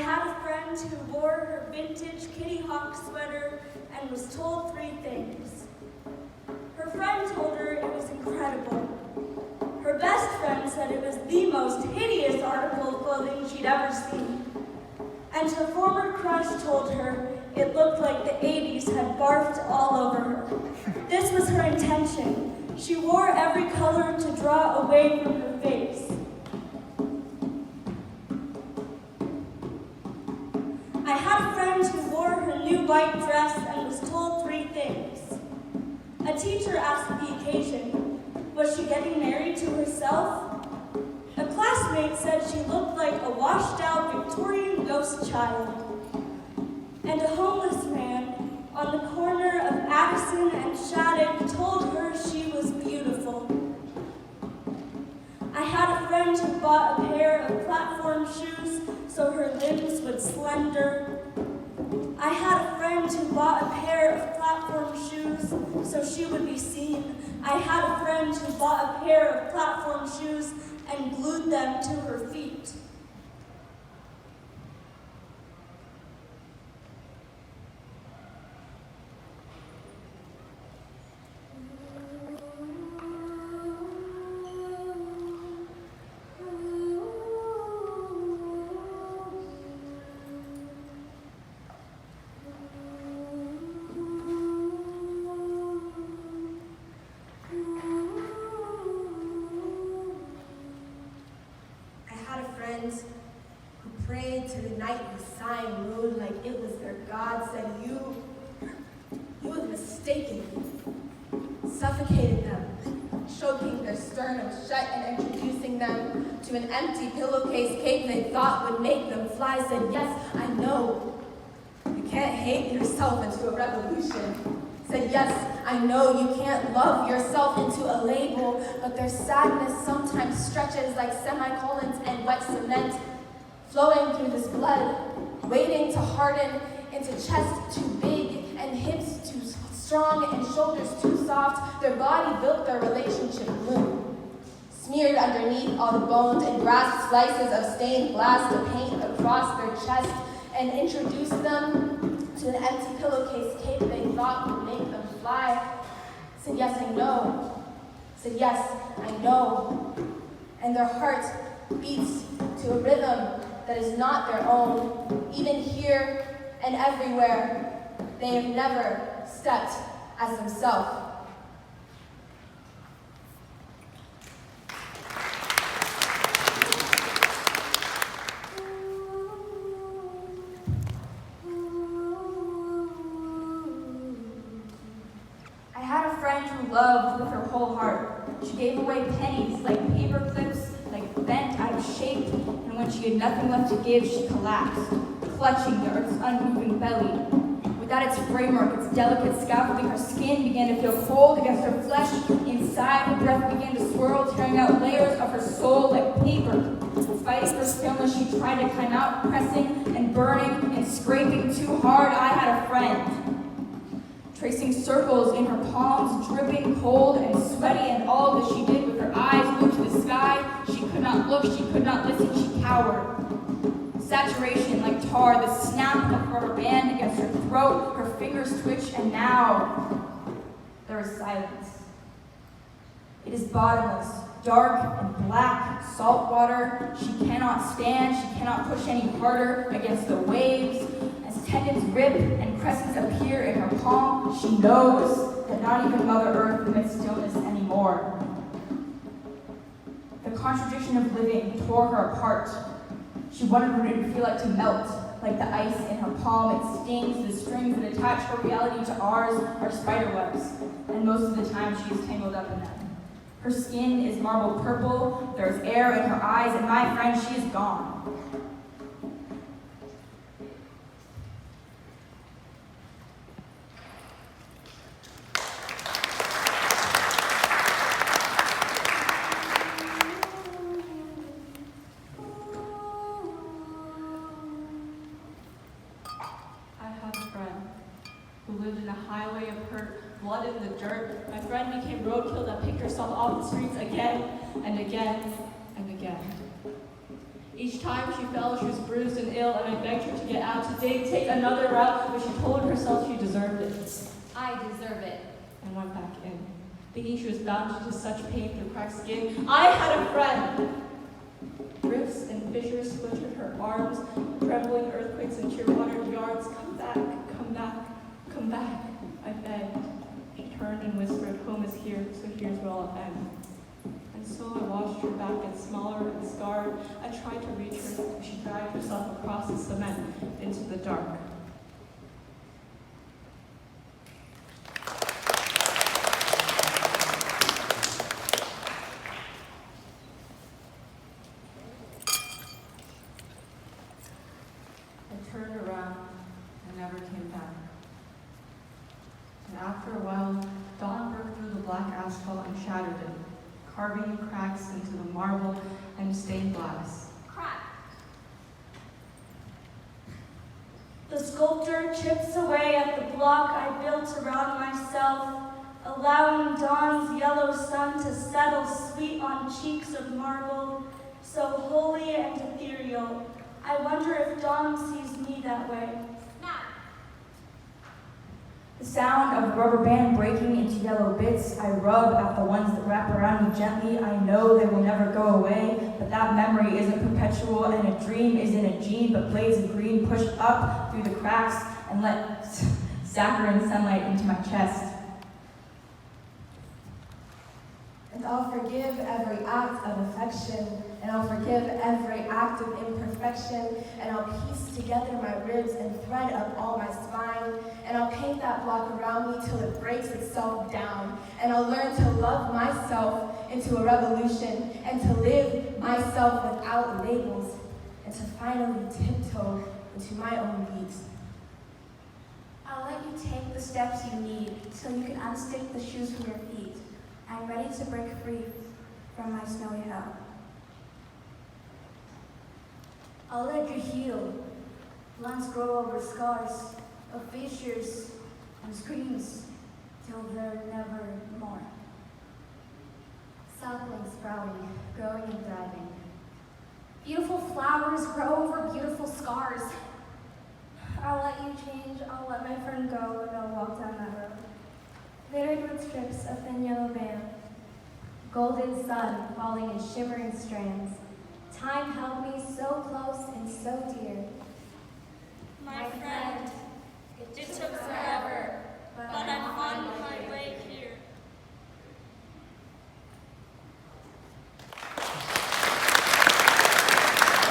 had a friend who wore her vintage Kitty Hawk sweater and was told 3 things. Her friend told her it was incredible. Her best friend said it was the most hideous article of clothing she'd ever seen. And her former crush told her it looked like the 80s had barfed all over her. This was her intention. She wore every color to draw away from her face. I had a friend who wore her new white dress and was told 3 things. A teacher asked the occasion, was she getting married to herself? A classmate said she looked like a washed-out Victorian ghost child. And a homeless man on the corner of Addison and Shattuck told her she was beautiful. I had a friend who bought a pair of platform shoes so her limbs would slender. I had a friend who bought a pair of platform shoes so she would be seen. I had a friend who bought a pair of platform shoes and glued them to her feet. Who prayed to the night with sighing moon like it was their God, said you had mistaken me, suffocated them, choking their sternum shut and introducing them to an empty pillowcase cake they thought would make them fly, said, yes, I know, you can't hate yourself into a revolution. Said, yes, I know you can't love yourself into a label, but their sadness sometimes stretches like semicolons and wet cement, flowing through this blood, waiting to harden into chest too big and hips too strong and shoulders too soft. Their body built their relationship bloom, smeared underneath all the bones and grasped slices of stained glass to paint across their chest and introduce them to an empty pillowcase cake they thought would make them fly. Said, yes, I know. Said, yes, I know. And their heart beats to a rhythm that is not their own. Even here and everywhere, they have never stepped as themselves. Loved with her whole heart. She gave away pennies like paper clips, like bent out of shape, and when she had nothing left to give, she collapsed, clutching the earth's unmoving belly. Without its framework, its delicate scaffolding, her skin began to feel cold against her flesh. Inside, her breath began to swirl, tearing out layers of her soul like paper. Fighting for stillness, she tried to climb out, pressing and burning and scraping too hard. I had a friend. Tracing circles in her palms, dripping cold and sweaty, and all that she did with her eyes glued to the sky. She could not look, she could not listen, she cowered. Saturation like tar, the snap of her rubber band against her throat, her fingers twitched, and now there is silence. It is bottomless, dark and black, salt water. She cannot stand, she cannot push any harder against the waves. Tendons rip and crescents appear in her palm. She knows that not even Mother Earth permits stillness anymore. The contradiction of living tore her apart. She wondered what it would feel like to melt, like the ice in her palm. It stings. The strings that attach her reality to ours are spider webs, and most of the time she is tangled up in them. Her skin is marble purple. There's air in her eyes, and my friend, she is gone. Highway of hurt, blood in the dirt. My friend became roadkill that picked herself off the streets again and again and again. Each Each time she fell, she was bruised and ill, and I begged her to get out, to take another route, but she told herself she deserved it. I deserve it. And went back in, thinking she was bound into such pain through cracked skin. I had a friend. Rifts and fissures splintered her arms, trembling earthquakes and tear-watered yards. Come back, come back, come back, I begged. She turned and whispered, home is here, so here's where I'll end. And so I watched her back get smaller and scarred. I tried to reach her, but she dragged herself across the cement into the dark. I turned around and never came back. And after a while, dawn broke through the black asphalt and shattered it, carving cracks into the marble and stained glass. Crack. The sculptor chips away at the block I built around myself, allowing dawn's yellow sun to settle sweet on cheeks of marble, so holy and ethereal. I wonder if dawn sees me that way. Snap. The sound of the rubber band breaking into yellow bits. I rub at the ones that wrap around me gently. I know they will never go away, but that memory isn't perpetual, and a dream isn't a gene, but blades of green push up through the cracks and let saccharine sunlight into my chest. And I'll forgive every act of affection, and I'll forgive every act of imperfection, and I'll piece together my ribs and thread up all my spine, and I'll paint that block around me till it breaks itself down, and I'll learn to love myself into a revolution, and to live myself without labels, and to finally tiptoe into my own beat. I'll let you take the steps you need till you can unstick the shoes from your feet. I'm ready to break free from my snowy hell. I'll let you heal. Plants grow over scars of fissures and screams till they're never more. Saplings sprouting, growing and thriving. Beautiful flowers grow over beautiful scars. I'll let you change. I'll let my friend go, and I'll walk down that road. Littered with strips of thin yellow band. Golden sun falling in shimmering strands. Time held me so close